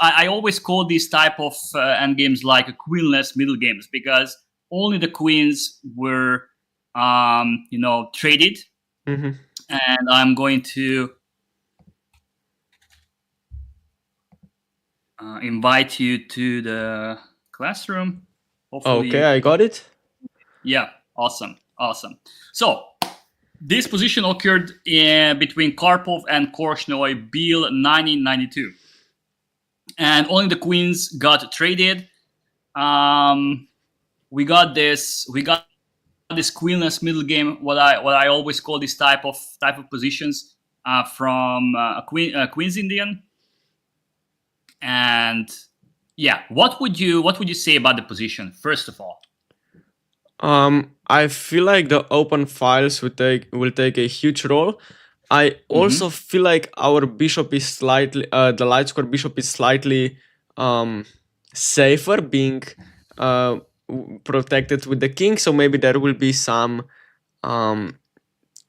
I always call these type of endgames like queenless middle games, because only the queens were traded. Mm-hmm. And I'm going to invite you to the classroom. Hopefully, Okay, I got it. Yeah, awesome. So this position occurred between Karpov and Korchnoi, Biel, 1992, and only the queens got traded. We got this queenless middle game. What I always call this type of positions from Queen's Indian. And yeah, what would you say about the position first of all? I feel like the open files will take a huge role. I also feel like our bishop is slightly the light square bishop is slightly safer, being protected with the king. So maybe there will be some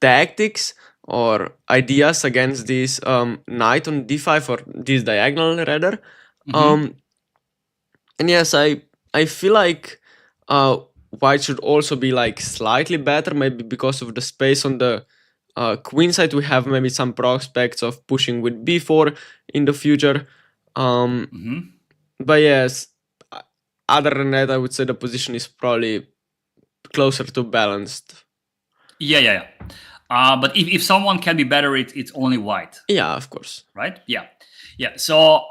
tactics or ideas against this knight on d5, or this diagonal rather. And yes, I feel like white should also be like slightly better, maybe because of the space on the queen side. We have maybe some prospects of pushing with b4 in the future. But yes, other than that, I would say the position is probably closer to balanced. Yeah. But if someone can be better, it's only white. Yeah, of course. Right? Yeah. So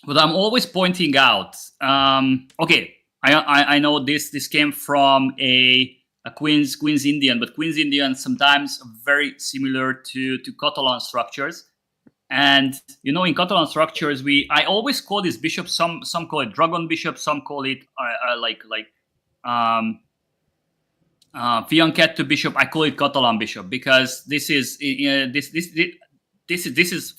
what I'm always pointing out, okay, I know this came from a Queen's Indian, but Queen's Indian sometimes very similar to Catalan structures. And in Catalan structures, I always call this bishop. Some call it dragon bishop. Some call it fianchetto bishop. I call it Catalan bishop because this is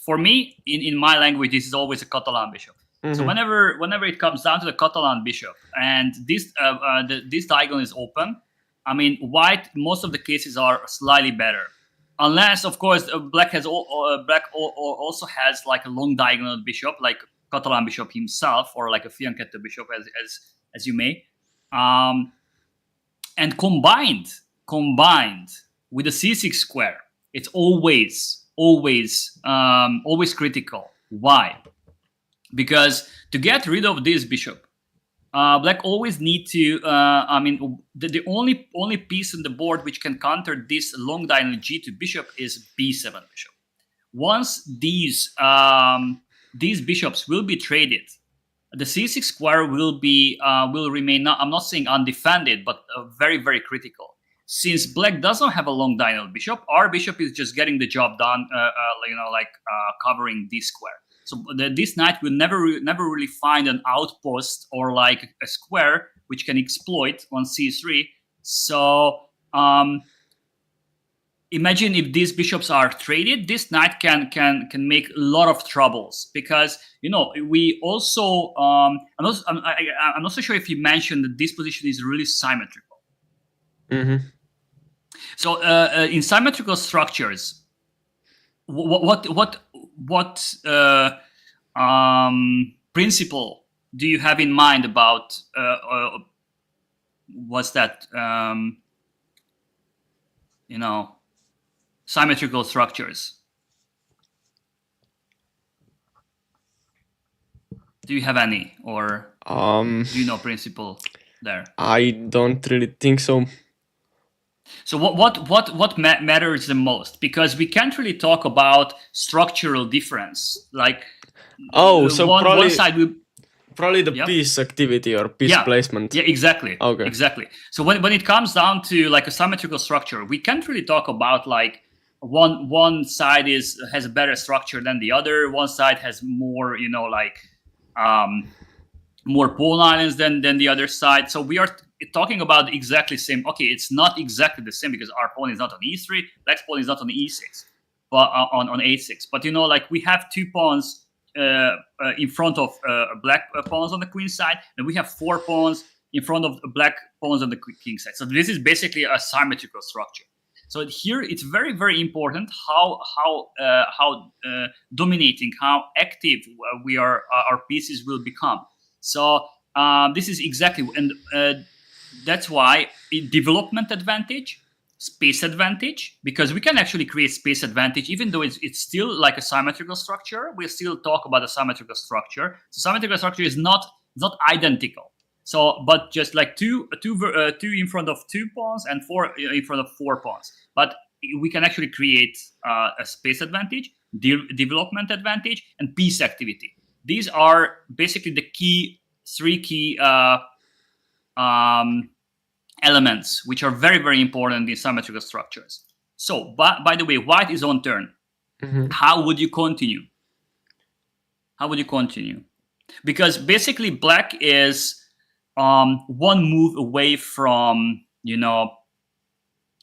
for me in my language. This is always a Catalan bishop. So whenever it comes down to the Catalan bishop and this diagonal is open, I mean white most of the cases are slightly better, unless of course black also has like a long diagonal bishop like Catalan bishop himself, or like a fianchetto bishop as you may. And combined with the c6 square, it's always critical. Why? Because to get rid of this bishop, black always need to. The only piece on the board which can counter this long diagonal g2 bishop is b7 bishop. Once these bishops will be traded, the c6 square will remain. I'm not saying undefended, but very very critical. Since black doesn't have a long diagonal bishop, our bishop is just getting the job done. Covering this square. So this knight will never really find an outpost or like a square which can exploit on c3. So imagine if these bishops are traded, this knight can make a lot of troubles, because we also I'm not so sure if you mentioned that this position is really symmetrical. So in symmetrical structures, what principle do you have in mind about what's that symmetrical structures? Do you have any, or do you know principle there? I don't really think so. So what matters the most? Because we can't really talk about structural difference. Like one side will probably the piece activity or piece placement. Yeah, exactly. Okay. Exactly. So when it comes down to like a symmetrical structure, we can't really talk about like one side has a better structure than the other. One side has more, more pawn islands than the other side. So we are talking about exactly the same. Okay, it's not exactly the same because our pawn is not on e3, black's pawn is not on e6, but on a6. But we have two pawns in front of black pawns on the queen side, and we have 4 pawns in front of black pawns on the king side. So this is basically a symmetrical structure. So here it's very, very important how dominating, how active we are, our pieces will become. So this is exactly, and that's why development advantage, space advantage, because we can actually create space advantage, even though it's still like a symmetrical structure. We still talk about a symmetrical structure. So symmetrical structure is not identical. So, but just like two in front of 2 pawns and 4 in front of 4 pawns. But we can actually create a space advantage, development advantage, and piece activity. These are basically the three key elements, which are very, very important in symmetrical structures. So, by the way, white is on turn. How would you continue? Because basically black is one move away from,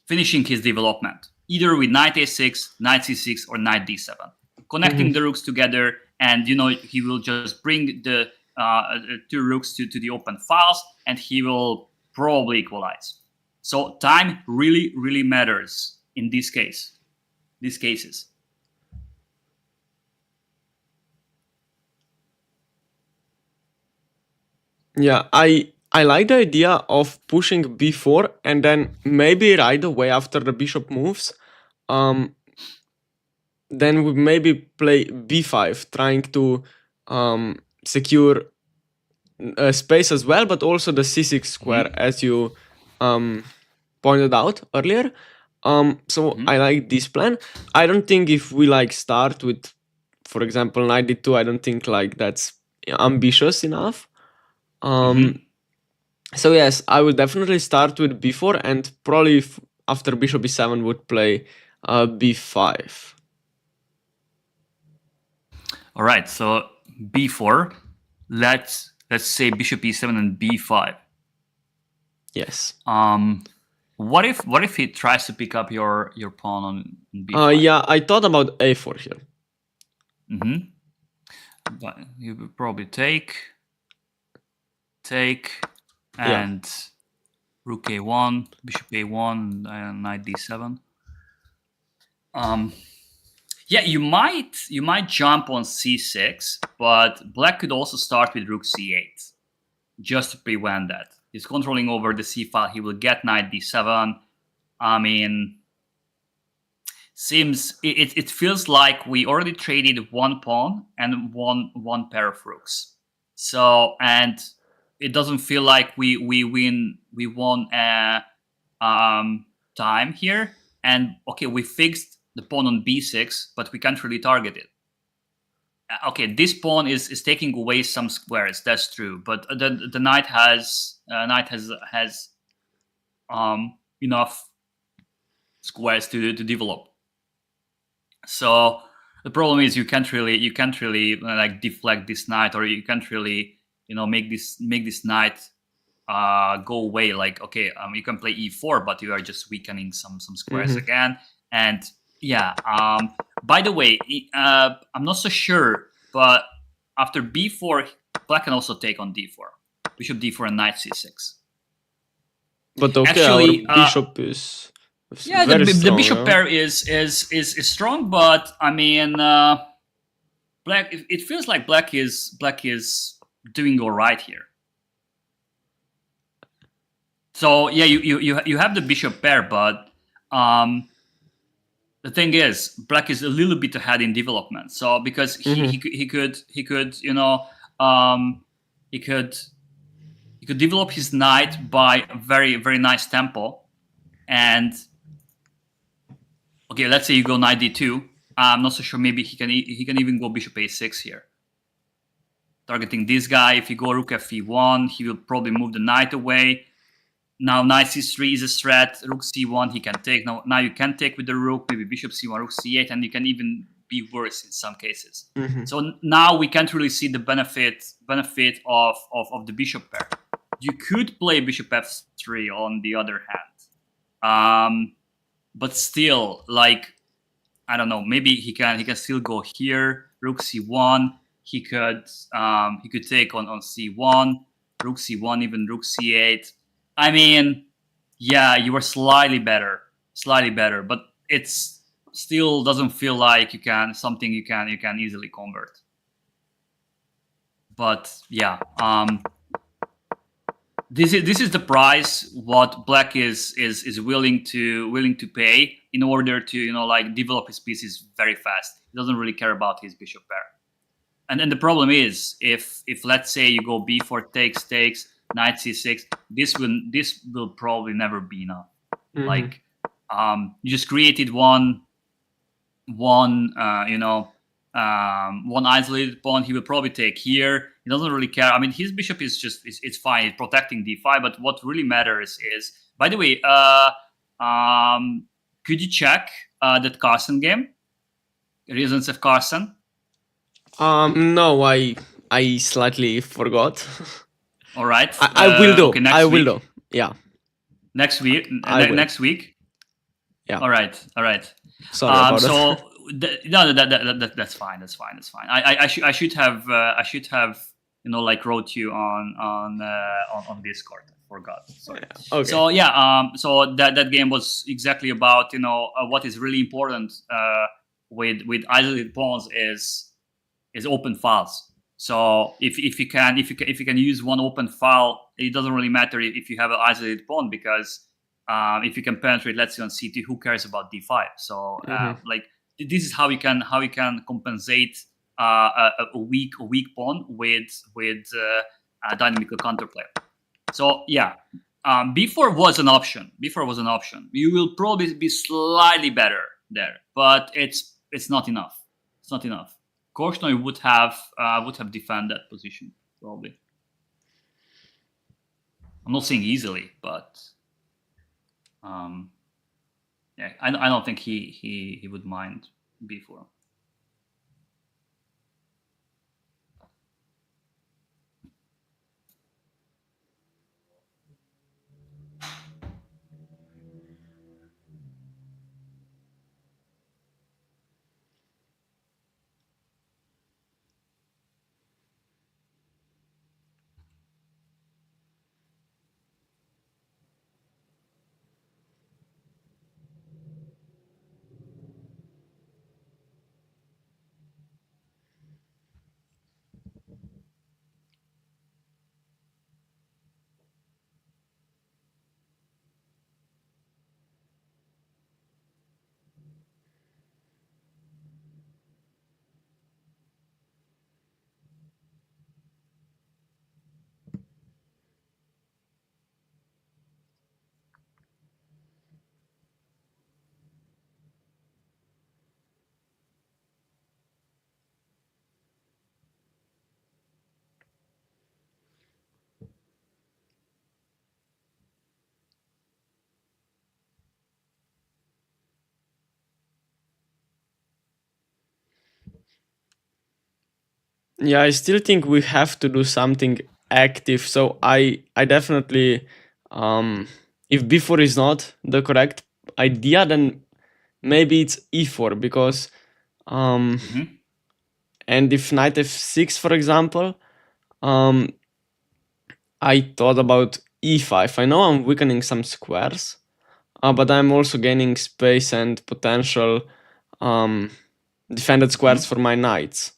finishing his development, either with knight a6, knight c6, or knight d7, connecting the rooks together, and he will just bring the 2 rooks to the open files, and he will probably equalize. So time really, really matters in these cases. Yeah, I like the idea of pushing b4 and then maybe right away after the bishop moves, then we maybe play b5, trying to secure space as well, but also the c6 square, as you pointed out earlier. So I like this plan. I don't think if we start with, for example, knight d2, I don't think that's ambitious enough. So yes, I will definitely start with b4, and probably after bishop e7 would play b5. All right, so b4. Let's say bishop e7 and b5. Yes. What if he tries to pick up your pawn on b5? Yeah, I thought about a4 here. But you would probably take, and rook a1, bishop a1, and knight d7. Yeah, you might jump on c6, but black could also start with rook c8, just to prevent that. He's controlling over the c file. He will get knight d7. I mean, it feels like we already traded 1 pawn and one pair of rooks. So, and it doesn't feel like we won time here. And okay, we fixed the pawn on b6, but we can't really target it. Okay, this pawn is taking away some squares. That's true, but the knight has enough squares to develop. So the problem is you can't really like deflect this knight, or you can't really make this knight go away. Like, okay, you can play e4, but you are just weakening some squares again. And yeah, by the way, I'm not so sure, but after b4, black can also take on d4, bishop d4 and knight c6. But okay, actually, our bishop is yeah, very the strong, bishop pair is strong, but I mean, black. It feels like black is doing all right here. So yeah, you have the bishop pair, but the thing is, black is a little bit ahead in development. So because he could develop his knight by a very, very nice tempo. And okay, let's say you go knight d2. I'm not so sure. Maybe he can even go bishop a6 here, targeting this guy. If you go rook f1, he will probably move the knight away. Now knight c3 is a threat. Rook c1 he can take. Now you can take with the rook. Maybe bishop c1, rook c8, and you can even be worse in some cases. So now we can't really see the benefit of the bishop pair. You could play bishop f3 on the other hand, but still, like, I don't know. Maybe he can still go here. Rook c1. He could take on c1, rook c1, even rook c8. I mean, yeah, you were slightly better. slightly better, but it's still doesn't feel like something you can easily convert. But yeah, this is the price what black is willing to pay in order to like develop his pieces very fast. He doesn't really care about his bishop pair. And then the problem is if let's say you go b4 takes knight c6, this will probably never be enough. Like you just created one isolated pawn. He will probably take here. He doesn't really care. I mean, his bishop is just it's fine. It's protecting d5. But what really matters is, by the way, could you check that Carson game? Reasons of Carson. No, I slightly forgot. All right. I will do. Okay, I will do. Yeah. Next week. Next week. Yeah. All right. Sorry about that. That's fine. That's fine. I should have like wrote you on Discord. I forgot. Sorry. Okay. So yeah. So that game was exactly about what is really important with isolated pawns is open files. So if you can use one open file, it doesn't really matter if you have an isolated pawn, because if you can penetrate, let's say on c2, who cares about d5? So like this is how you can compensate a weak pawn with a dynamical counterplay. So yeah, b4 was an option. You will probably be slightly better there, but it's not enough. It's not enough. Korchnoi would have defended that position probably. I'm not saying easily, but yeah, I don't think he would mind b4. Yeah, I still think we have to do something active. So I definitely, if b4 is not the correct idea, then maybe it's e4, because and if knight f6, for example, I thought about e5. I know I'm weakening some squares, but I'm also gaining space and potential defended squares for my knights.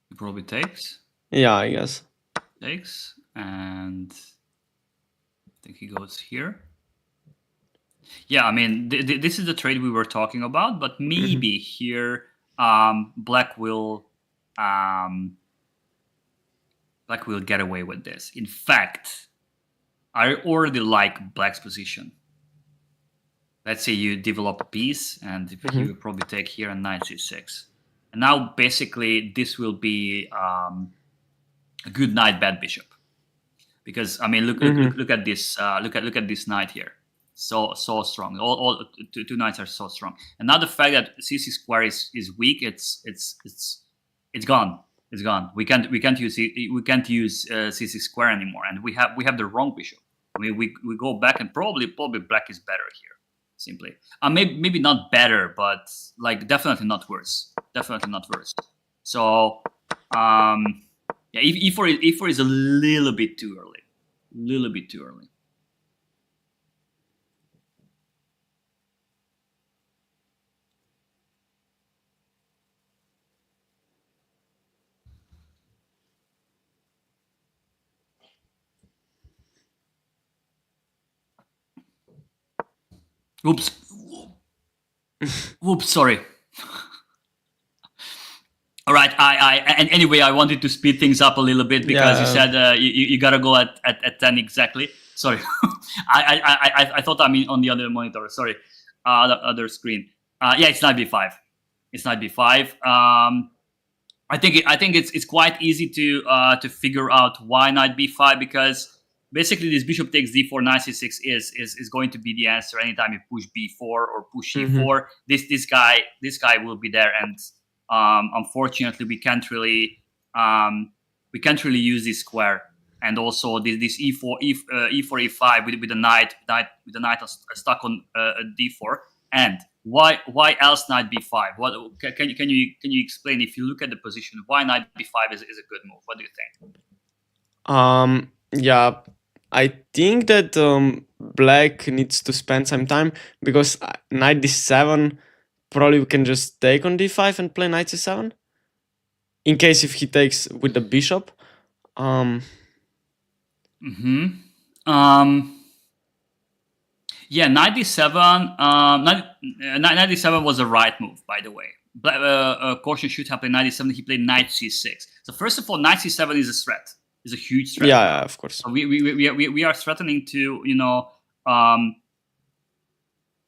He probably takes. Yeah, I guess. Takes, and I think he goes here. Yeah, I mean, this is the trade we were talking about, but maybe here black will get away with this. In fact, I already like black's position. Let's say you develop a piece, and you will probably take here and knight c6. And now basically this will be a good knight bad bishop, because I mean look at this look at this knight here. So strong. All two knights are so strong. And now the fact that c6 square is weak, it's gone. It's gone. We can't use c6 square anymore, and we have the wrong bishop. I mean, we go back, and probably black is better here. Simply, maybe not better, but like definitely not worse. Definitely not worse. So Yeah, e4 is a little bit too early. Little bit too early. Oops. Oops, sorry. All right. And anyway, I wanted to speed things up a little bit because you said you gotta go at 10 exactly. Sorry, I thought I'm on the other monitor. Sorry, the other screen. Yeah, it's knight b5. It's knight b5. I think it's quite easy to figure out why knight b5, because basically this bishop takes d4, knight c6 is going to be the answer anytime you push b4 or push e4. This guy will be there, and unfortunately we can't really use this square, and also this e4 e5 with the knight stuck on d4. And why else knight b5? What can you explain, if you look at the position, why knight b5 is a good move? What do you think? Yeah, I think that black needs to spend some time, because knight d7, probably we can just take on d5 and play knight c7 in case if he takes with the bishop. Yeah, knight d7. Knight d7 was the right move, by the way. Caution should have played knight d7. He played knight c6. So first of all, knight c7 is a threat. Is a huge threat. Yeah, of course. So we are threatening to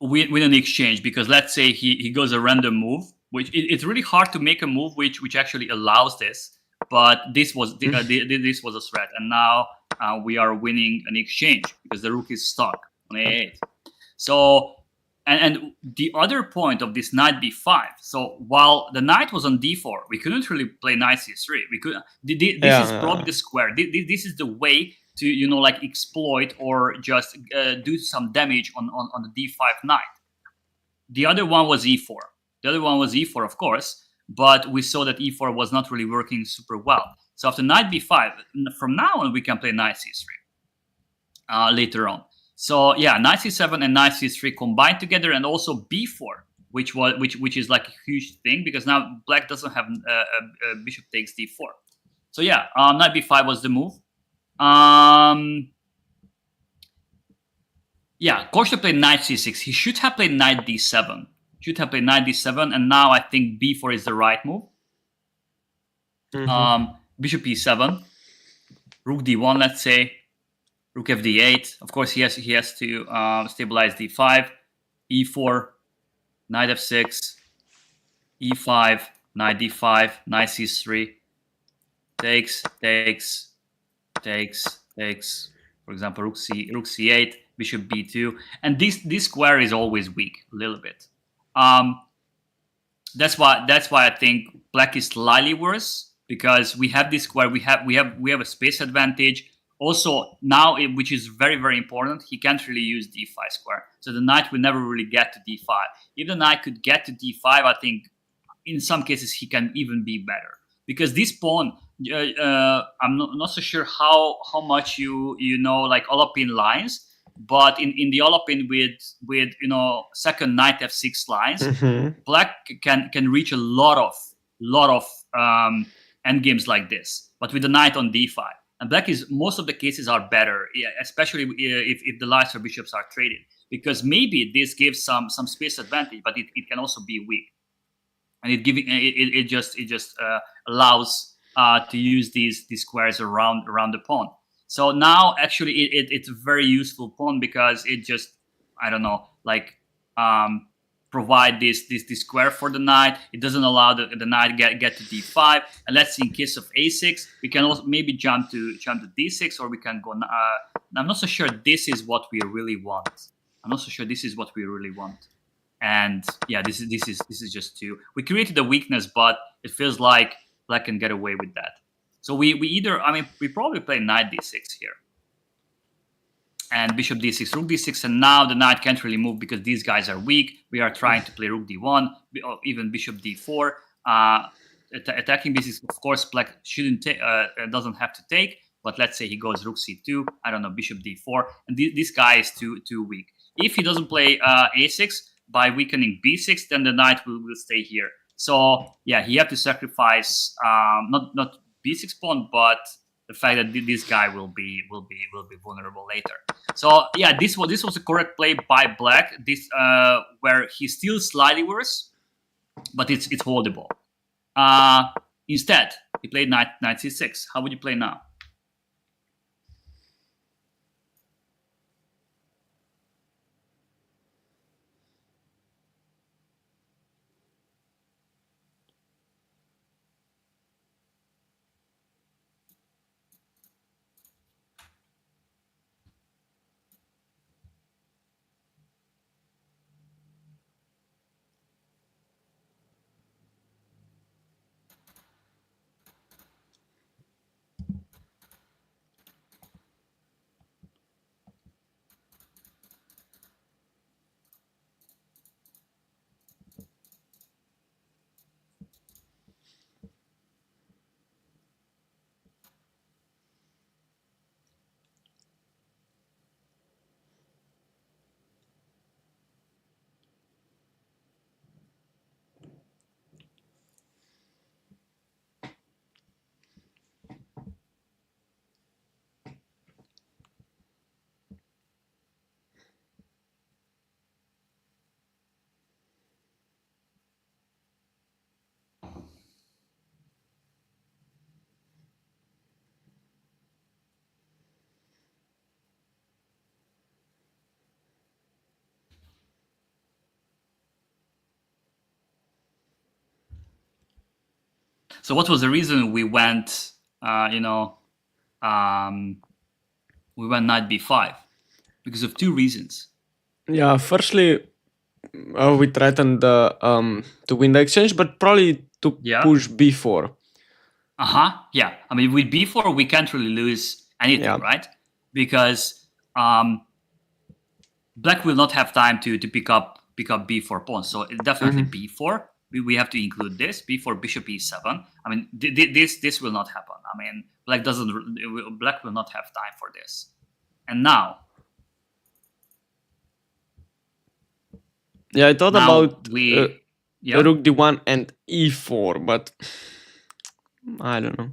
win an exchange, because let's say he goes a random move, which it's really hard to make a move which actually allows this. But this was this was a threat, and now we are winning an exchange because the rook is stuck on a8. So, and the other point of this knight b5. So while the knight was on d4, we couldn't really play knight c3. We could. This is probably the square. This is the way to like exploit or just do some damage on the d5 knight. The other one was e4. The other one was e4, of course, but we saw that e4 was not really working super well. So after knight b5, from now on we can play knight c3 later on. So yeah, knight c7 and knight c3 combined together, and also b4, which is like a huge thing, because now black doesn't have a bishop takes d4. So yeah, knight b5 was the move. Yeah, Korsha played knight c6. He should have played knight d7. And now I think b4 is the right move. Bishop e7, rook d1, let's say. Rook fd8. Of course, he has to stabilize d5. e4, knight f6, e5, knight d5, knight c3. Takes. For example, rook c8, bishop b2, and this square is always weak a little bit. That's why I think black is slightly worse, because we have this square. We have a space advantage. Also, now, which is very, very important, he can't really use d5 square. So the knight will never really get to d5. If the knight could get to d5, I think in some cases he can even be better. Because this pawn, I'm not so sure how much you know like Olopin lines, but in the Olopin with second knight f6 lines, black can reach a lot of endgames like this, but with the knight on d5. And black is, most of the cases are better, especially if the knights or bishops are traded, because maybe this gives some space advantage, but it can also be weak, and it just allows to use these squares around the pawn. So now actually it's a very useful pawn, because it just, I don't know, like provide this square for the knight. It doesn't allow the knight get to d5. And let's see, in case of a6, we can also maybe jump to d6, or we can go. I'm not so sure this is what we really want. And yeah, this is just two. We created a weakness, but it feels like black can get away with that. So we probably play knight d6 here, and bishop d6, rook d6, and now the knight can't really move because these guys are weak. We are trying to play rook d1, or even bishop d4. attacking b6. Of course, black shouldn't doesn't have to take. But let's say he goes rook c2. I don't know, bishop d4, and this guy is too weak. If he doesn't play a6 by weakening b6, then the knight will stay here. So yeah, he have to sacrifice not b6 pawn, but the fact that this guy will be vulnerable later. So yeah, this was a correct play by black. This where he's still slightly worse, but it's holdable. Instead, he played knight c6. How would you play now? So what was the reason we went, we went knight b5? Because of two reasons. Yeah, firstly, we threatened to win the exchange, but probably to push b4. Yeah. I mean, with b4, we can't really lose anything, right? Because black will not have time to pick up b4 pawn. So definitely b4. We have to include this b4 bishop e7. I mean, this will not happen. I mean, black will not have time for this. And now, I thought about rook d1 and e4, but I don't know.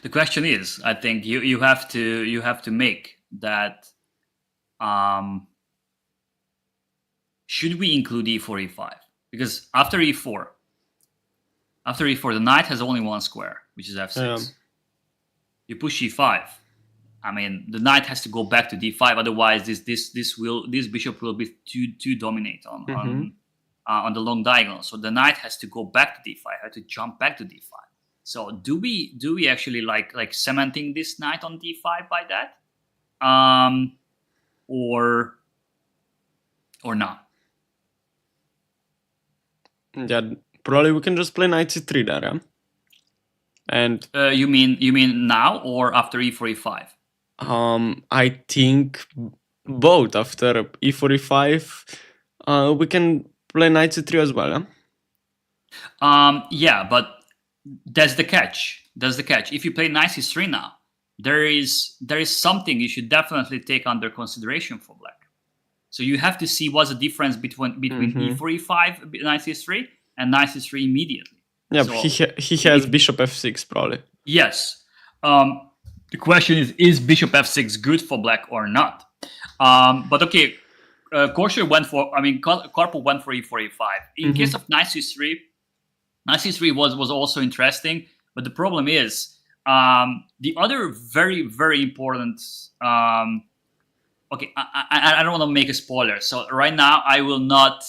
the question is, I think you have to make that. Should we include e4, e5? Because after e4, the knight has only one square, which is f6. You push e5. I mean, the knight has to go back to d5. Otherwise, this bishop will be too dominate on on the long diagonal. So the knight has to go back to d5, has to jump back to d5. So do we actually like cementing this knight on d5 by that, or not? Yeah, probably we can just play knight c3 there, yeah? And you mean now or after e4 e5? I think both. After e4 e5, we can play knight c3 as well, yeah? Yeah, but that's the catch. That's the catch. If you play knight c3 now, there is something you should definitely take under consideration for black. So you have to see what's the difference between e4 e5 knight c3 and knight c3 immediately. Yeah, so he has bishop f6 probably. Yes. The question is bishop f6 good for black or not? But okay, Korsher went for, Karpov went for e4 e5. In case of knight c3, knight c3 was also interesting, but the problem is the other very, very important. Okay, I don't want to make a spoiler, so right now I will not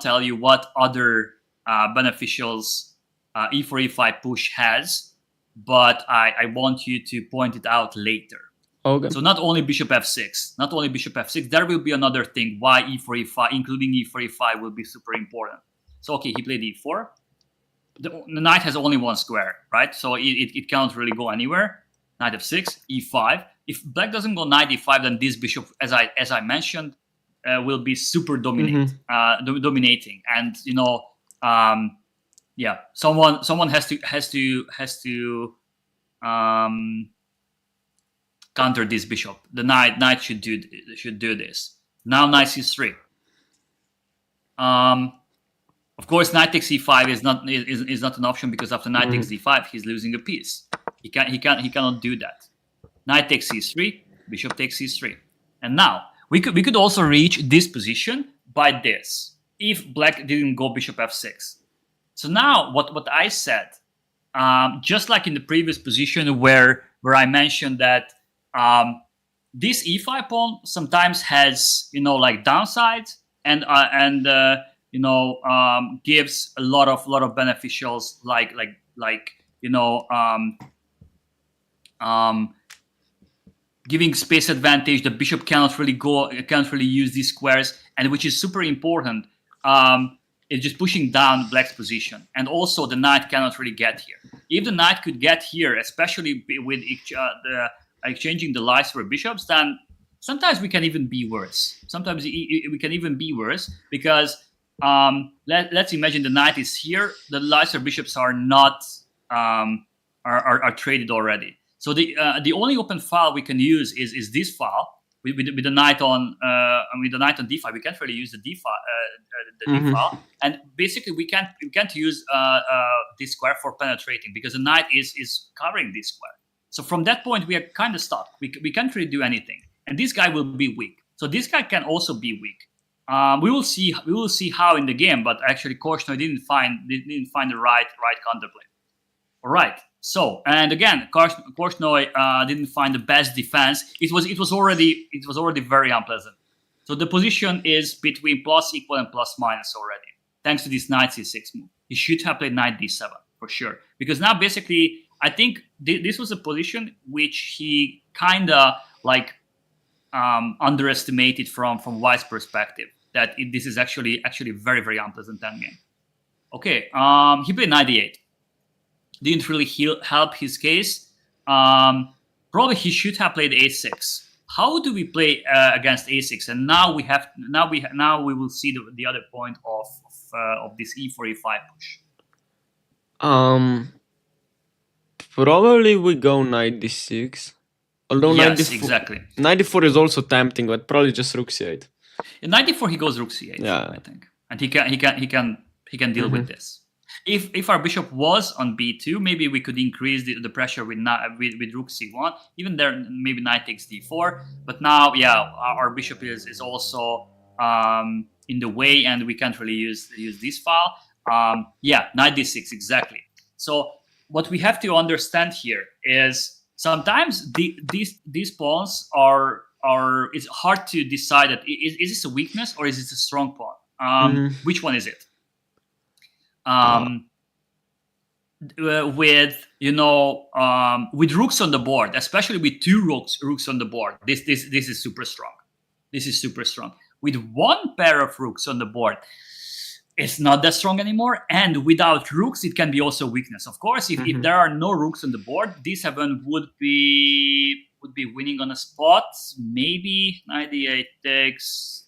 tell you what other beneficials e4 e5 push has, but I want you to point it out later. Okay. So not only bishop f6, there will be another thing why e4 e5, including e4 e5, will be super important. So okay, he played e4. The knight has only one square, right? So it cannot really go anywhere. Knight f6, e5. If black doesn't go knight e5, then this bishop, as I mentioned, will be super dominating, and yeah, someone has to counter this bishop. The knight should do this. Now knight c3. Of course, knight takes e5 is not an option, because after knight takes d5, he's losing a piece. He cannot do that. Knight takes c3, bishop takes c3, and now we could also reach this position by this if black didn't go bishop f6. So now what I said, just like in the previous position where I mentioned that this e5 pawn sometimes has like downsides and gives a lot of beneficials like giving space advantage. The bishop cannot really use these squares, and which is super important. It's just pushing down black's position, and also the knight cannot really get here. If the knight could get here, especially with exchanging the lies for bishops, then sometimes we can even be worse. Because let's imagine the knight is here. The lies for bishops are not are traded already. So the only open file we can use is this file with the knight on d5. We can't really use the d file, d file, and basically we can't use this square for penetrating, because the knight is covering this square. So from that point we are kind of stuck. We can't really do anything, and this guy will be weak. So this guy can also be weak. We will see how in the game, but actually Korchnoi didn't find the right counterplay. All right. So, and again, Korchnoi didn't find the best defense. It was already very unpleasant. So the position is between plus equal and plus minus already, thanks to this knight c6 move. He should have played knight d7 for sure, because now basically I think this was a position which he kind of underestimated from White's perspective, that this is actually very, very unpleasant endgame. Okay, he played knight d8. Didn't really help his case. Probably he should have played a6. How do we play against a6? And now we will see the other point of this e4 e5 push. Probably we go knight d6. Although yes, exactly. Knight d4 is also tempting, but probably just rook c8. In knight d4 he goes rook c8. Yeah, I think, and he can deal with this. If our bishop was on b2, maybe we could increase the pressure with rook c1. Even there, maybe knight takes d4. But now, yeah, our bishop is also in the way, and we can't really use this file. Yeah, knight d6 exactly. So what we have to understand here is sometimes these pawns are. It's hard to decide that is this a weakness or is it a strong pawn? Which one is it? With with rooks on the board, especially with two rooks on the board, this is super strong. This is super strong. With one pair of rooks on the board, it's not that strong anymore. And without rooks, it can be also weakness. Of course, if there are no rooks on the board, D7 would be winning on a spot. Maybe knight d8 takes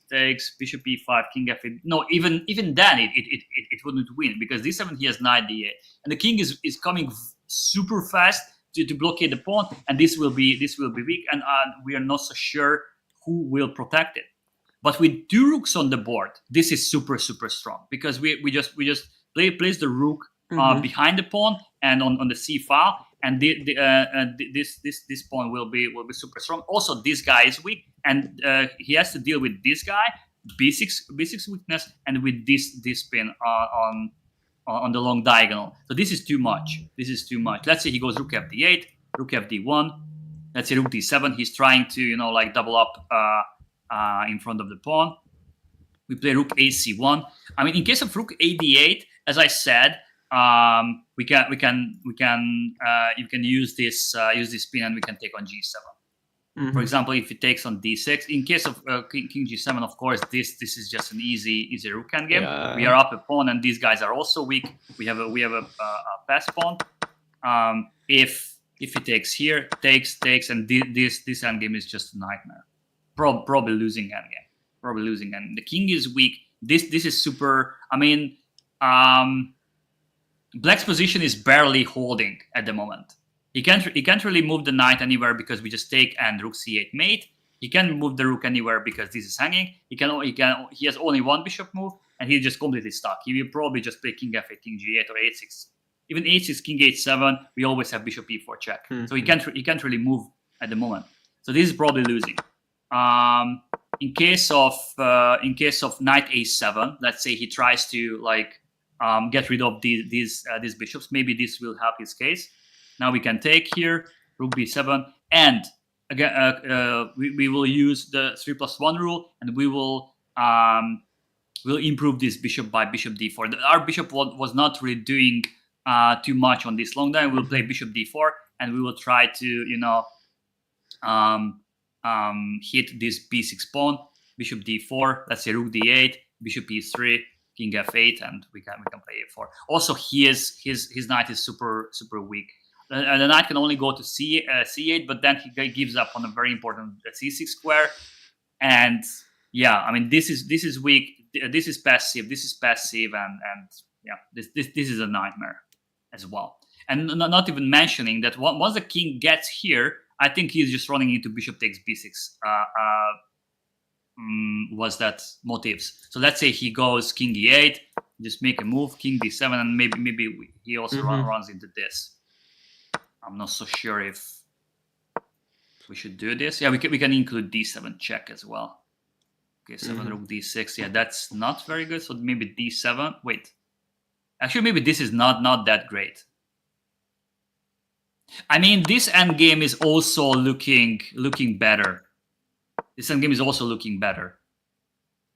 bishop e5, king f8. No, even then it wouldn't win, because d7 he has knight d8, and the king is coming super fast to blockade the pawn, and this will be weak, and we are not so sure who will protect it. But with two rooks on the board, this is super strong, because we just place the rook behind the pawn and on the c file, and this pawn will be super strong. Also, this guy is weak, and he has to deal with this guy, b6 weakness, and with this pin on the long diagonal. So this is too much. This is too much. Let's say he goes rook fd8, rook fd1. Let's say rook d7. He's trying to like double up in front of the pawn. We play rook ac1. I mean, in case of rook ad8, as I said, you can use this pin, and we can take on g7. For example, if it takes on d6, in case of king g7, of course, this is just an easy rook endgame. Yeah. We are up a pawn, and these guys are also weak. We have a pass pawn. If he takes here, takes, and this endgame is just a nightmare. Probably losing endgame. Probably losing endgame. The king is weak. This is super. I mean, black's position is barely holding at the moment. He can't really move the knight anywhere, because we just take and rook c8 mate. He can't move the rook anywhere because this is hanging. He has only one bishop move, and he's just completely stuck. He will probably just play king f8, king g8, or h6. Even h6, king h7. We always have bishop e4 check. So he can't really move at the moment. So this is probably losing. In case of knight a7, let's say he tries to get rid of these bishops. Maybe this will help his case. Now we can take here, rook b7, and again we will use the 3+1 rule, and we will improve this bishop by bishop d4. Our bishop was not really doing too much on this long diagonal. We'll play bishop d4, and we will try to hit this b6 pawn, bishop d4. Let's say rook d8, bishop e3, king f8, and we can play a4. Also, his knight is super weak. The knight can only go to c8, but then he gives up on a very important c6 square. And yeah, I mean, this is weak. This is passive. And yeah, this is a nightmare as well. And not even mentioning that once the king gets here, I think he's just running into bishop takes b6. Was that motives? So let's say he goes king e8, just make a move, king d7, and maybe he also runs into this. I'm not so sure if we should do this. Yeah, we can include d7 check as well. Okay, 7 rook d6. Yeah, that's not very good. So maybe d7. Wait, actually, maybe this is not that great. I mean, this endgame is also looking better. This endgame is also looking better.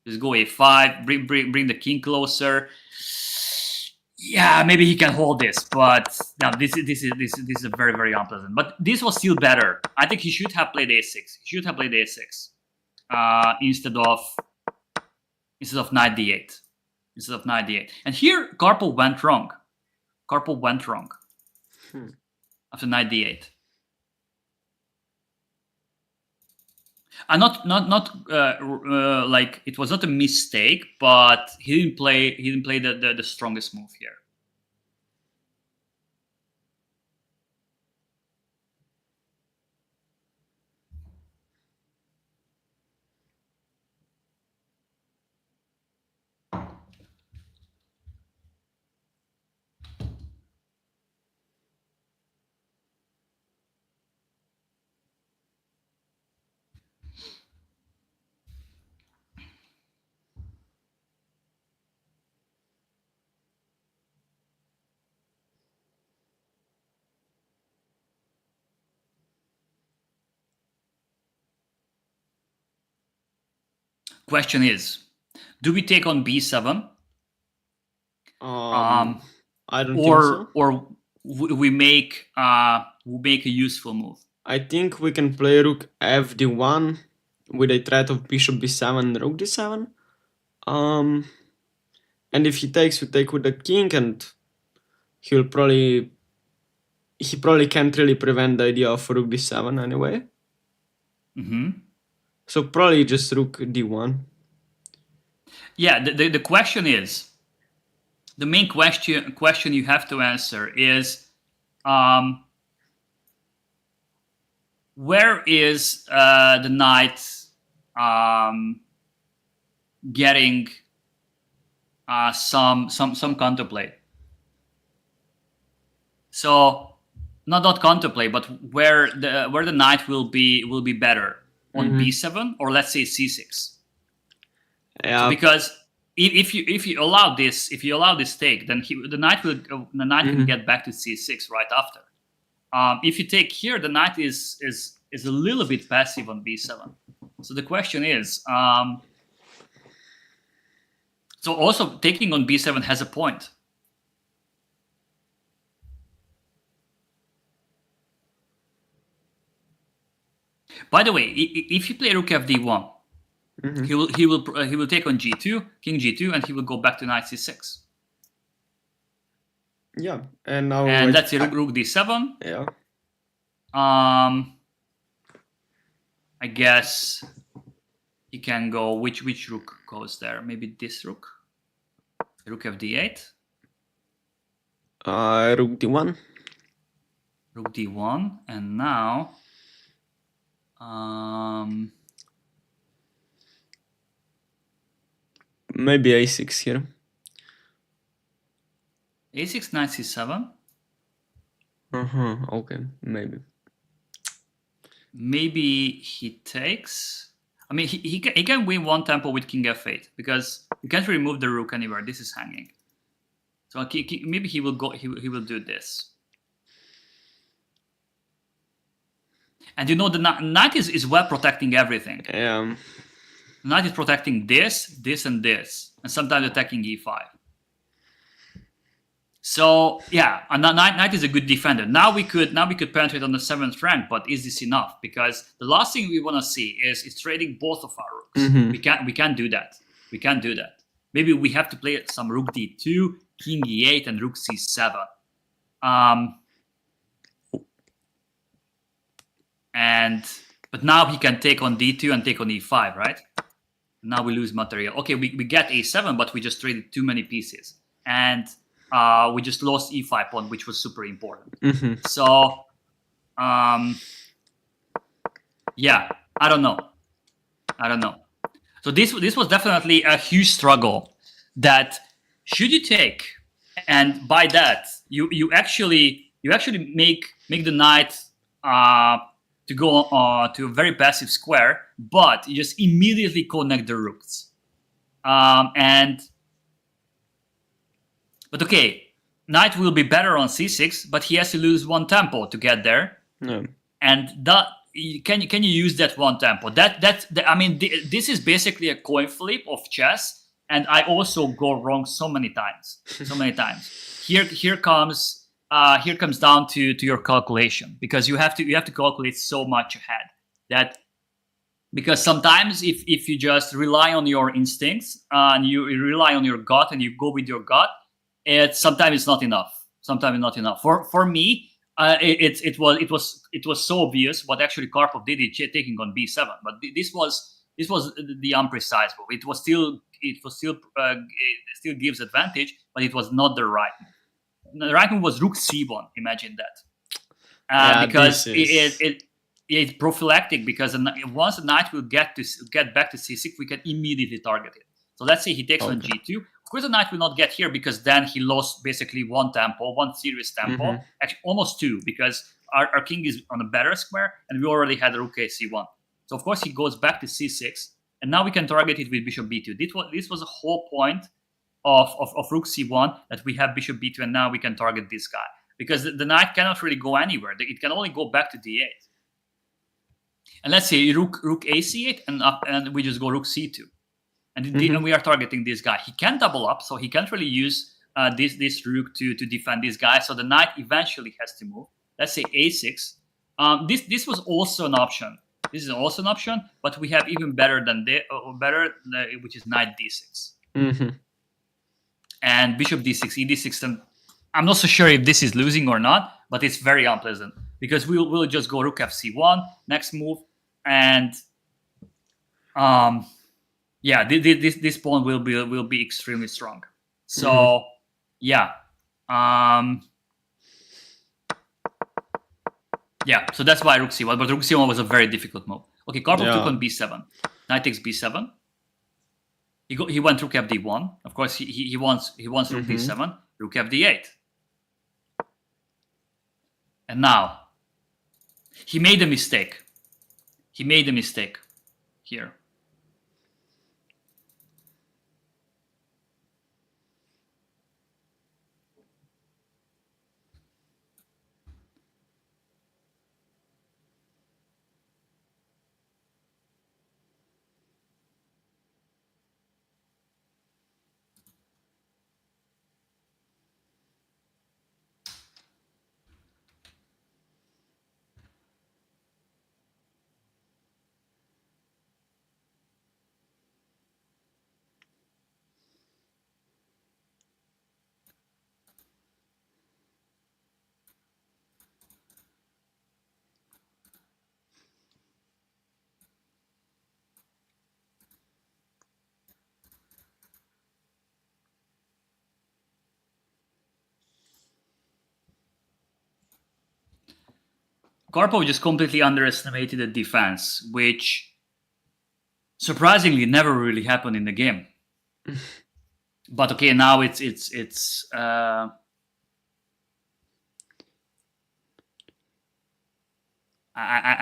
Just go a5, bring the king closer. Yeah, maybe he can hold this, but now this is a very unpleasant. But this was still better. I think he should have played a6. He should have played a6 instead of knight d8. Instead of knight d8. And here Karpov went wrong. After knight d8. And not like it was not a mistake, but he didn't play the strongest move here. Question is, Do we take on b7? I don't think so. Or we make a useful move. I think we can play rook fd1 with a threat of bishop b7 and rook d7. And if he takes, we take with the king, and he probably can't really prevent the idea of rook d7 anyway. So probably just rook d1. Yeah, the question is, the main question you have to answer is, where is the knight getting some counterplay? So not counterplay, but where the knight will be better on b7 or let's say c6. Yeah. So because if you allow this take, then the knight can get back to c6 right after. If you take here, the knight is a little bit passive on b7. So the question is, so also taking on b7 has a point. By the way, if you play rook fd1, he will take on g2, king g2, and he will go back to knight c6. Yeah, and now that's rook d7. Yeah. I guess he can go. Which rook goes there? Maybe this rook. Rook fd8. Rook d1. Rook d1, and now maybe a6 here. a6, knight c7. Okay, maybe. Maybe he takes. I mean, he can win one tempo with king f8 because you can't remove the rook anywhere. This is hanging. So maybe he will go. He will do this. And you know the knight is well protecting everything. Yeah. The knight is protecting this, and this, and sometimes attacking e5. So yeah, a knight is a good defender. Now we could penetrate on the 7th rank, but is this enough? Because the last thing we want to see is trading both of our rooks. We can't do that. We can't do that. Maybe we have to play some rook d2, king e8, and rook c7. But now he can take on d2 and take on e5, right? Now we lose material. Okay, we get a7, but we just traded too many pieces. And we just lost e5 pawn, which was super important. So, yeah, I don't know. So this was definitely a huge struggle. That should you take, and by that you actually make the knight to go to a very passive square, but you just immediately connect the rooks. But okay, knight will be better on c6, but he has to lose one tempo to get there. No. And that can you use that one tempo? I mean, this is basically a coin flip of chess, and I also go wrong so many times. Here comes down to your calculation, because you have to calculate so much ahead that. Because sometimes if you just rely on your instincts and you rely on your gut and you go with your gut, sometimes it's not enough. For me, it was so obvious what actually Karpov did in taking on b7, but this was the imprecise move. It still gives advantage, but it was not the right move. The right move was rook c1. Imagine that, because it's prophylactic, because once the knight will get back to c6, we can immediately target it. So let's say he takes on g2. Of course, the knight will not get here, because then he lost basically one serious tempo, actually almost two, because our king is on a better square, and we already had rook a c1. So of course he goes back to c6, and now we can target it with bishop b2. This was the whole point of rook c1, that we have bishop b2, and now we can target this guy, because the knight cannot really go anywhere. It can only go back to d8. And let's say rook a c8, and we just go rook c2. and we are targeting this guy. He can double up, so he can't really use this rook to defend this guy. So the knight eventually has to move. Let's say a6. This was also an option. This is also an option, but we have even better than which is knight d6 and bishop d6, e d6. And I'm not so sure if this is losing or not, but it's very unpleasant because we'll just go rook f(c)(1) next move, and yeah, this pawn will be extremely strong. So yeah, yeah. So that's why rook c1. But rook c1 was a very difficult move. Okay, Karpov took on b7. Knight takes b7. He went rook fd1. Of course, he wants rook d7. Rook fd8. And now he made a mistake. He made a mistake here. Karpov just completely underestimated the defense, which surprisingly never really happened in the game. But okay, now it's I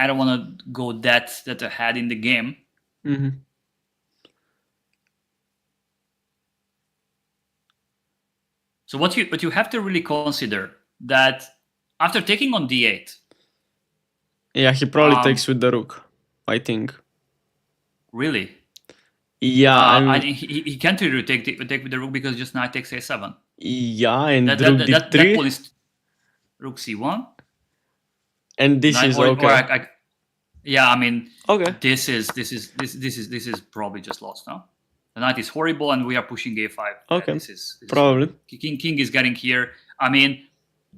don't want to go that ahead in the game. So what you have to really consider that after taking on d8. Yeah, he probably takes with the rook, I think. Really? Yeah, he can't really take with the rook because just knight takes a7. Yeah, and rook d3. That pawn is rook c1. And this is okay. Yeah, I mean, okay. This is probably just lost now. The knight is horrible, and we are pushing a5. Okay, this probably. King is getting here. I mean,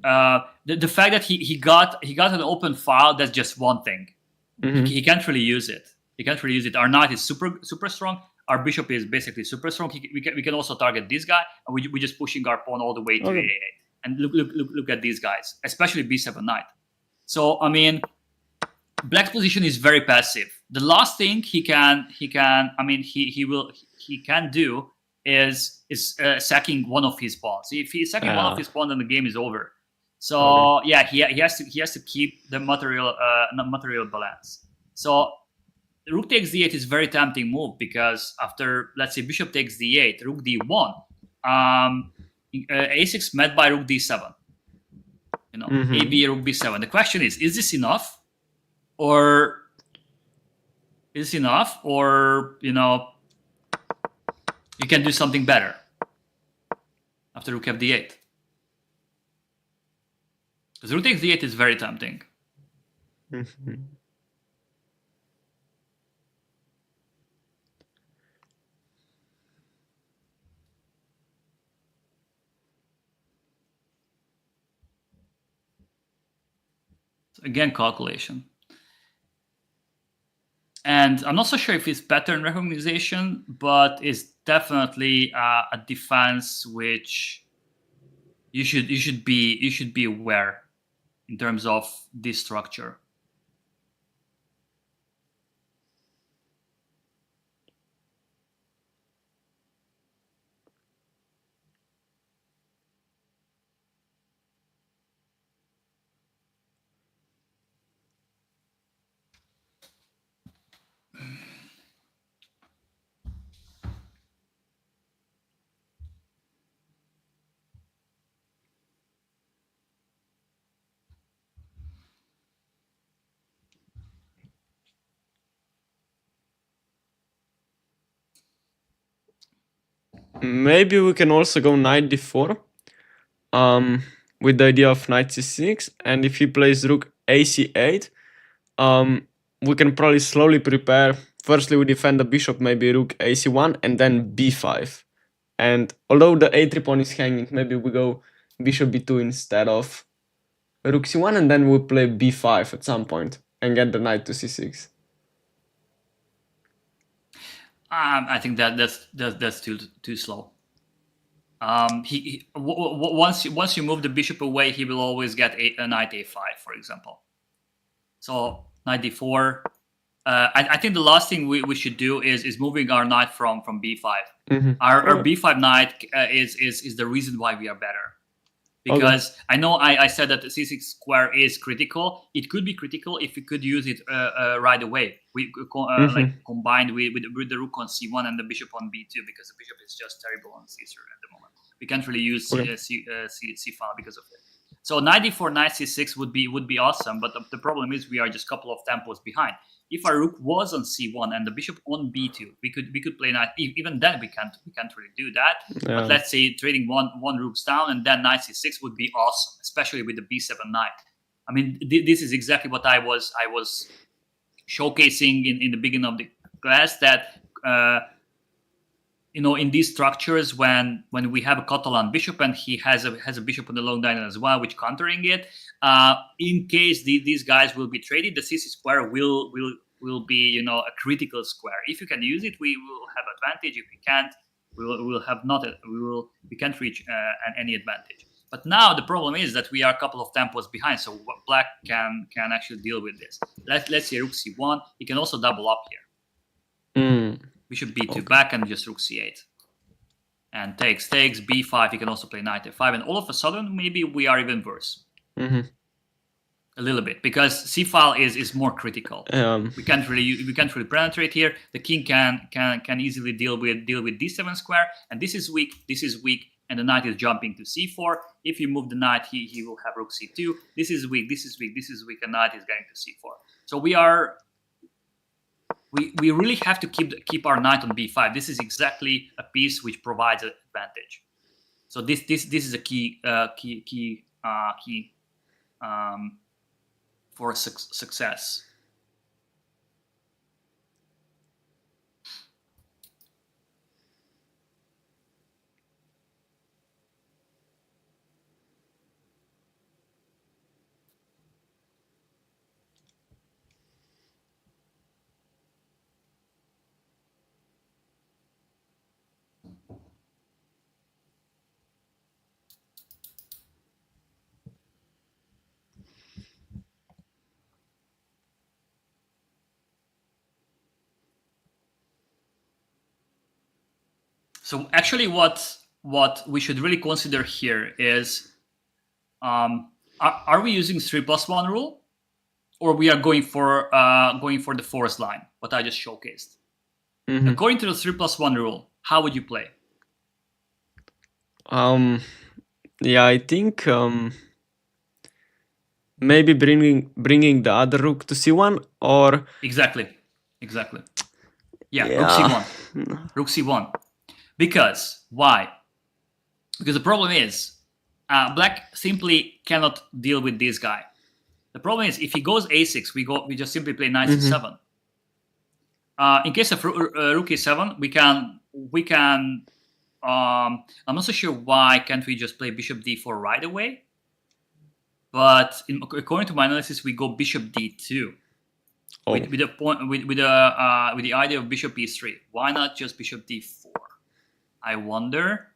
the fact that he got an open file, that's just one thing. He can't really use it. He can't really use it. Our knight is super strong. Our bishop is basically super strong. We can also target this guy, and we're just pushing our pawn all the way to a8. And look at these guys, especially b7 knight. So I mean, Black's position is very passive. The last thing he can do is sacking one of his pawns. If he's sacking one of his pawns, then the game is over. So yeah, he has to keep the material balance. So rook takes d8 is a very tempting move because after, let's say, bishop takes d8, rook d1, a6 met by rook d7. AB rook b7. The question is this enough? Or you can do something better after rook fd8. Because rook takes d8 is very tempting. So again, calculation. And I'm not so sure if it's pattern recognition, but it's definitely a defense which you should be aware in terms of this structure. Maybe we can also go knight d4 with the idea of knight c6, and if he plays rook ac8, we can probably slowly prepare. Firstly, we defend the bishop, maybe rook ac1, and then b5. And although the a3 pawn is hanging, maybe we go bishop b2 instead of rook c1, and then we play b5 at some point and get the knight to c6. I think that's too slow. Once you move the bishop away, he will always get a knight a5, for example. So knight d4. I think the last thing we should do is moving our knight from b5. Mm-hmm. Our b5 knight is the reason why we are better. Because I know I said that the c6 square is critical. It could be critical if we could use it right away. We like combined with the rook on c1 and the bishop on b2, because the bishop is just terrible on c3 at the moment. We can't really use c file because of it. So knight d4, knight c6 would be awesome, but the problem is we are just a couple of tempos behind. If our rook was on c1 and the bishop on b2, we could play knight. Even then, we can't really do that. Yeah. But let's say trading one rooks down and then knight c6 would be awesome, especially with the b7 knight. I mean, this is exactly what I was showcasing in the beginning of the class, that in these structures, when we have a Catalan bishop and he has a bishop on the long diagonal as well, which countering it, in case these guys will be traded, the c6 square will be a critical square. If you can use it, we will have advantage. If we can't, we can't reach any advantage. But now the problem is that we are a couple of tempos behind, so black can actually deal with this. Let's say rook c1. He can also double up here. Bishop b2 back and just rook c8. And takes, b5. He can also play knight f5. And all of a sudden, maybe we are even worse. A little bit. Because c-file is more critical. We can't really penetrate here. The king can easily deal with d7 square. And this is weak. And the knight is jumping to c4. If you move the knight, he will have rook c2. This is weak. And knight is going to c4. So we really have to keep our knight on b5. This is exactly a piece which provides an advantage. So this is a key for success. So actually, what we should really consider here is, are we using 3+1 rule, or we are going for the forest line, what I just showcased? According to the 3+1 rule, how would you play? Yeah, I think maybe bringing the other rook to c1, or exactly. Yeah. Rook c1. Rook c1. Because why? Because the problem is, black simply cannot deal with this guy. The problem is, if he goes a6, we just simply play knight c7. In case of rook a7, we can. I'm not so sure why can't we just play bishop d4 right away. But according to my analysis, we go bishop d2 with the idea of bishop e3. Why not just bishop d4? I wonder.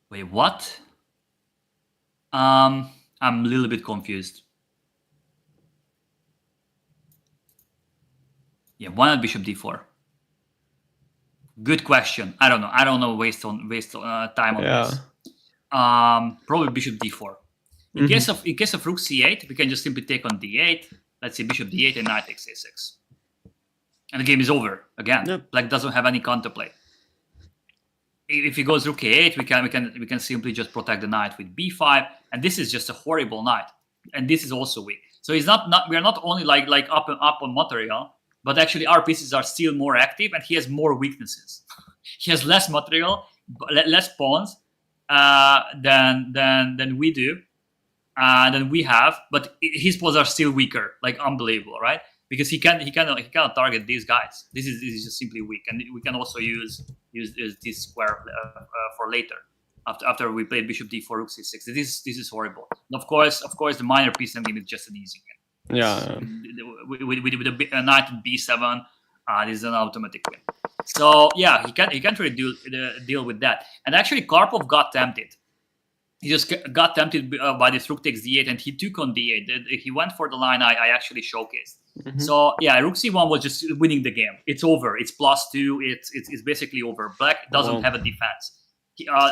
Wait, what? I'm a little bit confused. Yeah, why not bishop d4? Good question. I don't know. Waste time on this. Probably bishop d4. In case of rook c8, we can just simply take on d8. Let's say bishop d8 and knight takes a6, and the game is over again. Yep. Black doesn't have any counterplay. If he goes rook a8, we can simply just protect the knight with b5, and this is just a horrible knight, and this is also weak. So it's not we are not only like up on material, but actually our pieces are still more active, and he has more weaknesses. He has less material, less pawns than we do, than we have. But his pawns are still weaker, like unbelievable, right? Because he cannot target these guys. This is just simply weak, and we can also use this square for later. After we play bishop d4 rook c6, this is horrible. And of course, the minor piece endgame is just an easy game. Yeah. With a knight at b7, this is an automatic win. So yeah, he can't really deal with that. And actually, Karpov got tempted. He just got tempted by this rook takes d8, and he took on d8. He went for the line I actually showcased. Mm-hmm. So yeah, rook c1 was just winning the game. It's over. It's +2. It's basically over. Black doesn't have a defense.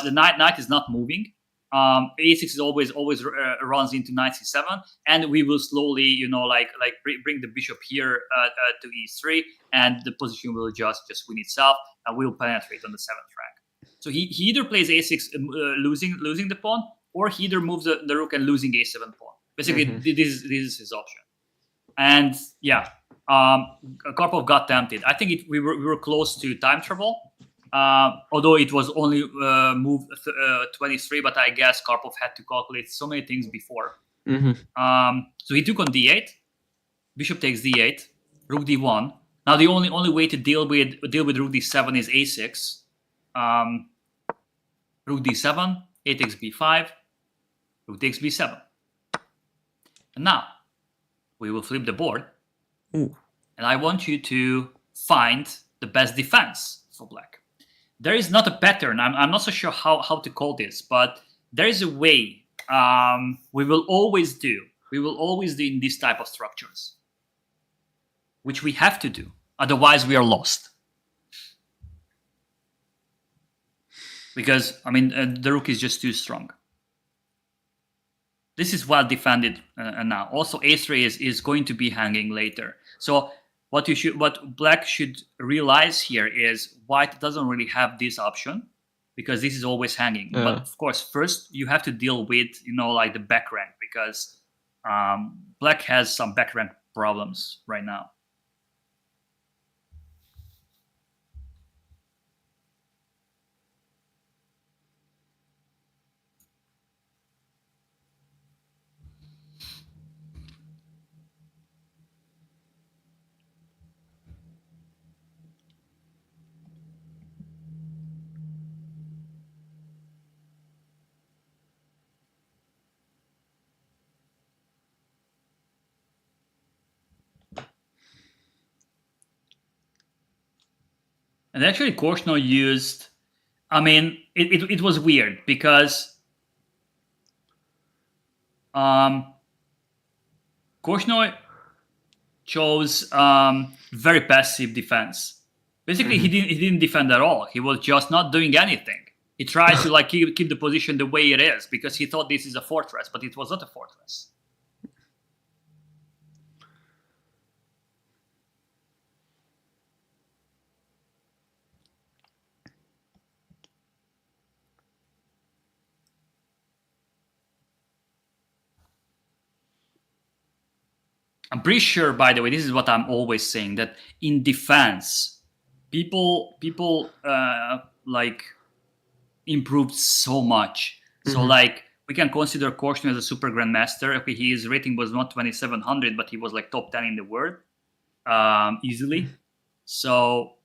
The knight is not moving. A6 is always runs into knight c7, and we will slowly, like bring the bishop here to e3, and the position will just win itself, and we'll penetrate on the 7th rank. So he either plays a6 losing the pawn, or he either moves the rook and losing a7 pawn. Basically, this is his option. And yeah, Karpov got tempted. I think we were close to time trouble. Although it was only move 23, but I guess Karpov had to calculate so many things before. So he took on d8, bishop takes d8, rook d1. Now the only way to deal with rook d7 is a6, rook d7, a takes b5, rook takes b7. And now we will flip the board, and I want you to find the best defense for black. There is not a pattern. I'm not so sure how to call this, but there is a way we will always do in this type of structures, which we have to do. Otherwise, we are lost. Because, the rook is just too strong. This is well defended now. Also, a3 is going to be hanging later. So what black should realize here is white doesn't really have this option, because this is always hanging. Yeah. But of course, first you have to deal with like the back rank, because black has some back rank problems right now. And actually, Korshno used, it was weird, because Korshno chose very passive defense. Basically, he didn't defend at all. He was just not doing anything. He tried to keep the position the way it is, because he thought this is a fortress, but it was not a fortress. I'm pretty sure, by the way, this is what I'm always saying, that in defense, people improved so much. So we can consider Korshno as a super grandmaster. Okay, his rating was not 2700, but he was top 10 in the world easily. So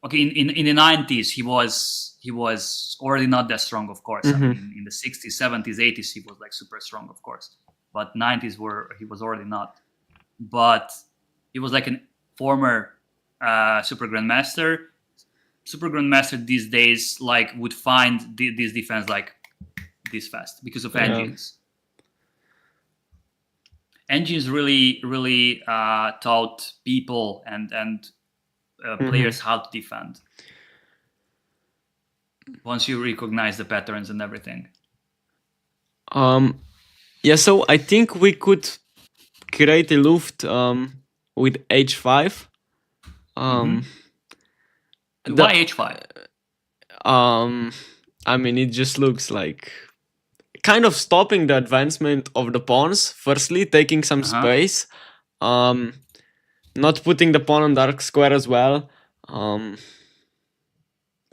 okay, in the 90s he was already not that strong, of course. In the 60s, 70s, 80s he was super strong, of course. But 90s he was already not. But he was a former super grandmaster. Super grandmaster these days would find this defense this fast because of engines. Engines really taught people and players how to defend. Once you recognize the patterns and everything. Yeah, so I think we could create a Luft with h5. Why h5? It just looks like kind of stopping the advancement of the pawns. Firstly, taking some space, not putting the pawn on dark square as well, and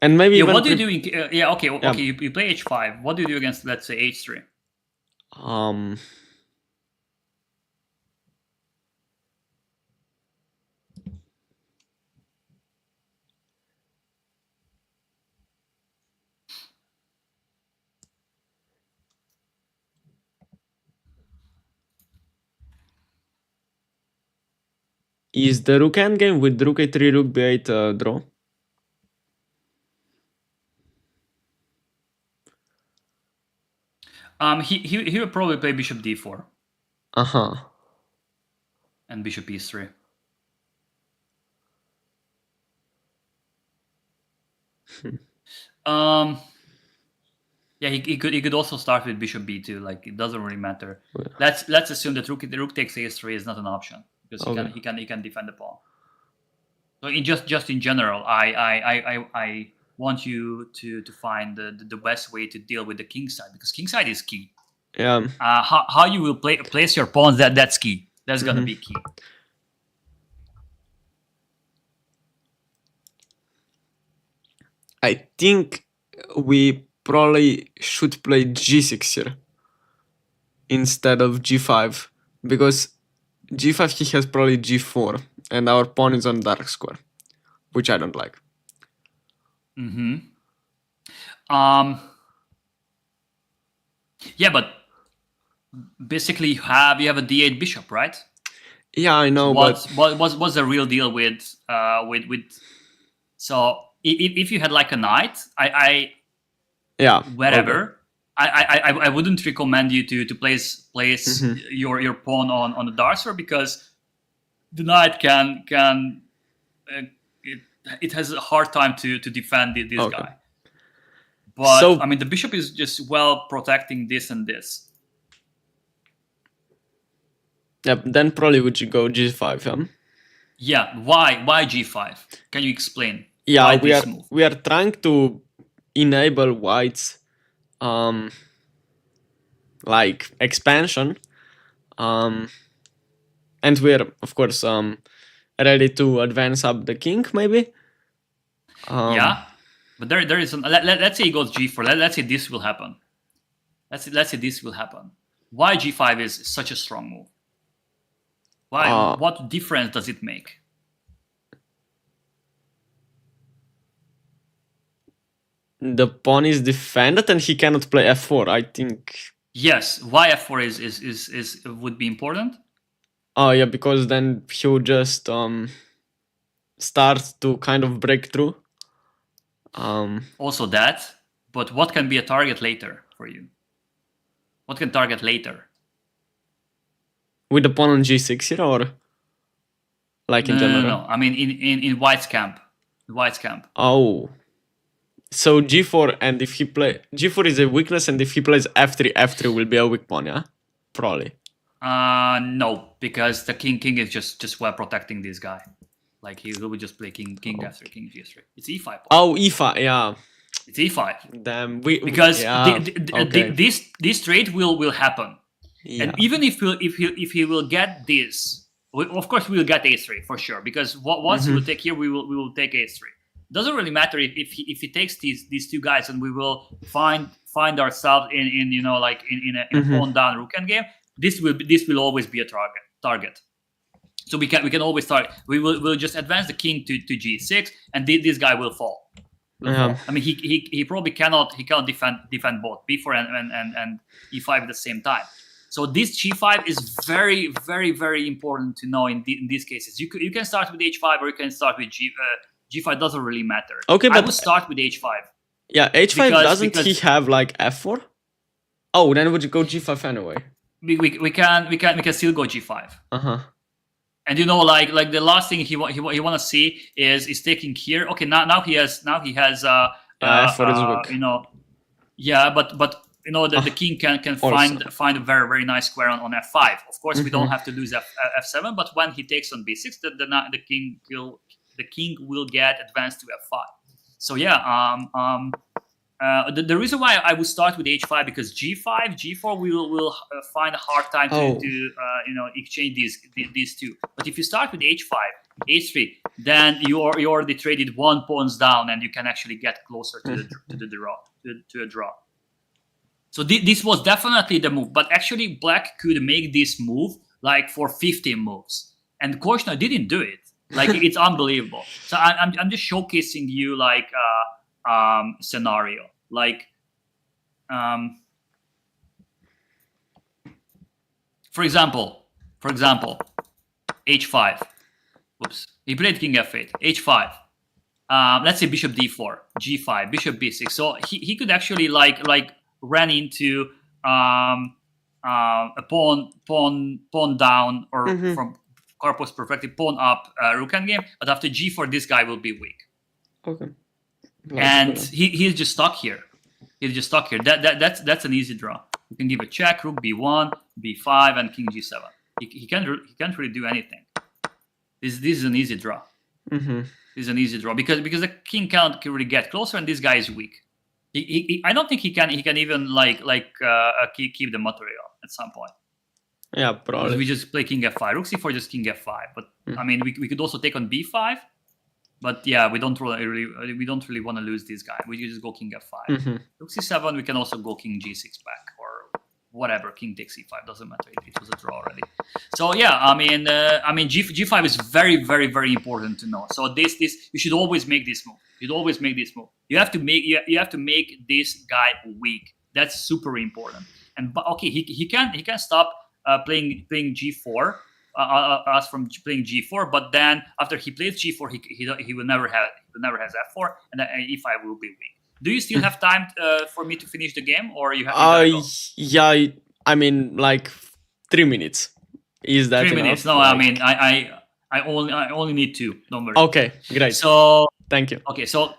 maybe Yeah, even what do you do? Okay. You play h5. What do you do against, let's say, h3? Is the rook endgame with rook a3, rook b8 draw? He would probably play bishop d4 Uh-huh. and bishop e3. Yeah, he could also start with bishop b2. Like, it doesn't really matter. Yeah. Let's assume that the rook takes a3 is not an option because he can defend the pawn. So just in general, I want you to find the best way to deal with the king side, because king side is key. Yeah. How you will place your pawns, that's key. That's gonna be key. I think we probably should play g6 here instead of g5, because g5 he has probably g4 and our pawn is on dark square, which I don't like. Yeah, but basically you have a d8 bishop, right? Yeah, I know. So what's the real deal with so if you had like a knight, wherever. Okay. I wouldn't recommend you to place your pawn on the dark square, because the knight can it has a hard time to defend this guy. But so, I mean, the bishop is just well protecting this and this. Yeah, then probably would you go g5? Yeah. Why g5? Can you explain? Yeah, we are trying to enable white's like expansion, and we are of course ready to advance up the king, maybe. Yeah, but there is let's say he goes g4. Let's say this will happen. Let's say this will happen. Why g5 is such a strong move? Why? What difference does it make? The pawn is defended and he cannot play f4, I think. Yes, why f4 is would be important? Oh yeah, because then he would just start to kind of break through. Also that, but what can be a target later for you? What can target later? With the pawn on g6 here, or like in general? No. I mean in white's camp. White's camp. Oh. So g4, and if he play g4 is a weakness, and if he plays f3 will be a weak pawn, yeah? Probably. No, because the king is just well protecting this guy. Like, he will just play king f3, king g3. It's e5 pawn. Oh, e5, yeah. It's e5. Damn, because this trade will happen. Yeah. And even if he will get this, of course we will get a3 for sure, because once he will take here, we will take a3. Doesn't really matter if he takes these two guys, and we will find ourselves in a pawn down rook endgame. This will always be a target. So we can always start. We'll just advance the king to g6, and this guy will fall. I mean, he probably cannot defend both b4 and e5 at the same time. So this g5 is very, very, very important to know in these cases. You can start with h5, or you can start with g5. Doesn't really matter. Okay, but I would start with h5. Yeah, h5 doesn't he have like f4? Oh, then would you go g5 anyway? We can still go g5. And like the last thing he want to see is taking here. Okay, now he has f4 is weak. Yeah, but the king can find a very, very nice square on f5. Of course, we don't have to lose f7, but when he takes on b6, the king will get advanced to f5. So yeah, The reason why I would start with h5 because g5, g4 will find a hard time to exchange these two. But if you start with h5, h3, then you already traded 1 pawns down, and you can actually get closer to the draw to a draw. So this was definitely the move. But actually, Black could make this move like for 15 moves, and Korshner didn't do it. Like it's unbelievable. So I'm just showcasing you like scenario. Like, for example, h5. Oops, he played king f8. h5. Let's say bishop d4, g5, bishop b6. So he could actually like ran into a pawn down, or from Karpov's perspective, pawn up, rook endgame. But after g4, this guy will be weak. Okay. And he's just stuck here. He's just stuck here. That's an easy draw. You can give a check, rook b1, b5, and king g7. He can't really do anything. This is an easy draw. This is an easy draw because the king can't really get closer, and this guy is weak. I don't think he can even keep the material at some point. Yeah, probably. Because we just play king f5, rook c4, just king f5. But I mean, we could also take on b5. But yeah, we don't really want to lose this guy. We just go king f5. Rook c7. We can also go king g6 back, or whatever. King takes c5, doesn't matter. It was a draw already. So yeah, I mean, g5 is very, very, very important to know. So this you should always make this move. You have to make this guy weak. That's super important. And okay, he can stop playing g4. Us from playing g4, but then after he plays g4, he will never has f4, and then e5 will be weak. Do you still have time for me to finish the game, or you have? Yeah, I mean, like 3 minutes. Is that 3 minutes? No, like... I mean, I only need 2. Don't worry. Okay, great. So thank you. Okay, so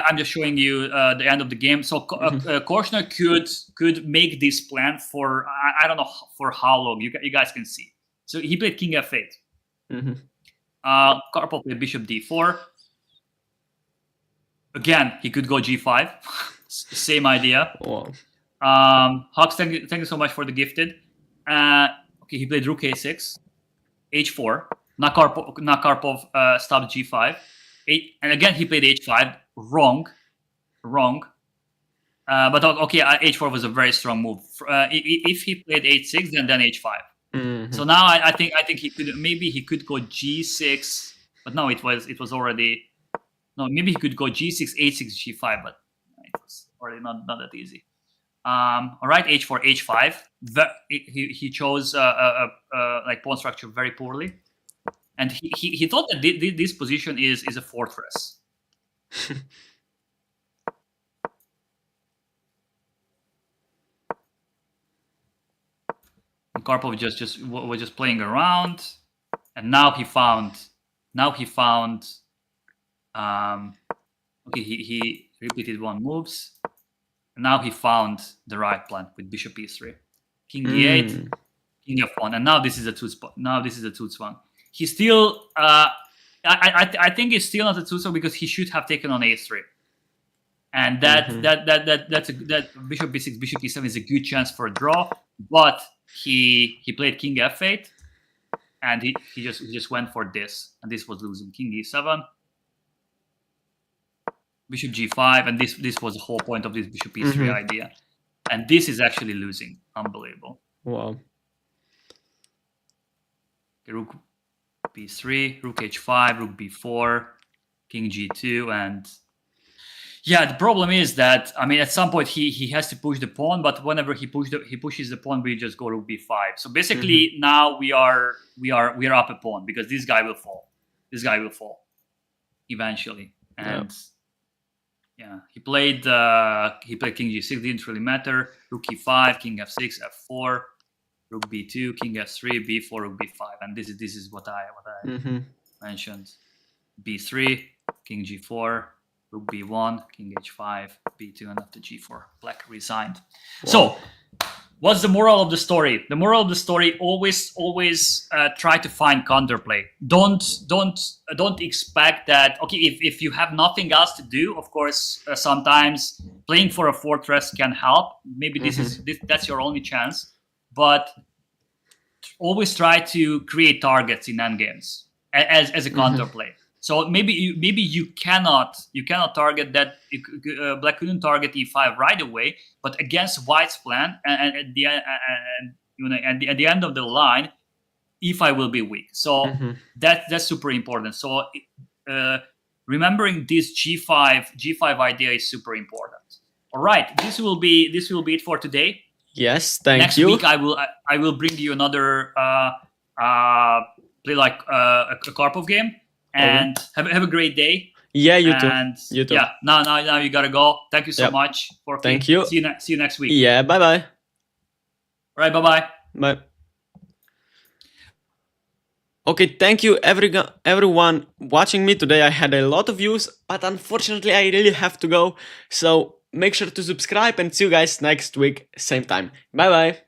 I'm just showing you the end of the game. So Korshner could make this plan for I don't know for how long. You guys can see. So he played king f8. Karpov played bishop d4. Again, he could go g5. Same idea. Wow. Hux, thank you so much for the gifted. Okay, he played rook a6, h4. Karpov stopped g5. And again, he played h5. Wrong. But okay, h4 was a very strong move. If he played h6, then h5. So now I think he could go g6, but no, it was already no. Maybe he could go g6, h6, g5, but it was already not that easy. All right, h4, h5. He chose like pawn structure very poorly, and he thought that this position is a fortress. Karpov was just playing around, and now he found. Okay, he repeated 1 moves, and now he found the right plan with bishop e3, king d8, king f1, and now this is a two spot. He still, I think it's still not a two spot because he should have taken on a3. And that bishop b6, bishop e7 is a good chance for a draw, but he played king f8, and he just went for this, and this was losing. King e7, bishop g5, and this was the whole point of this bishop e3 idea, and this is actually losing. Unbelievable. Wow. Okay, rook b3, rook h5, rook b4, king g2, and yeah, the problem is that at some point he has to push the pawn, but whenever he pushes the pawn, we just go rook b5. So basically now we are up a pawn because this guy will fall. Eventually, and yeah, he played king g6. Didn't really matter. Rook e5, king f6, f4, rook b2, king f3, b4, rook b5, and this is what I mentioned. b3, king g4. Rook b1, king h5, b2, and after g4, Black resigned. Wow. So, what's the moral of the story? The moral of the story: always try to find counterplay. Don't expect that. Okay, if you have nothing else to do, of course, sometimes playing for a fortress can help. Maybe that's your only chance, but always try to create targets in endgames as a counterplay. So maybe you cannot target that. Black couldn't target e5 right away, but against White's plan, and at the end of the line, e5 will be weak. So that's super important. So remembering this g5 idea is super important. All right, this will be it for today. Yes, thank Next you. week I will bring you another play like a Karpov game, and have a great day. Yeah, you And too. You too. Yeah, now you gotta go. Thank you so much for Thank you. See you next week. Yeah, bye bye. All right, bye. Bye. Okay, thank you everyone watching me today. I had a lot of views, but unfortunately I really have to go. So make sure to subscribe and see you guys next week, same time. Bye bye.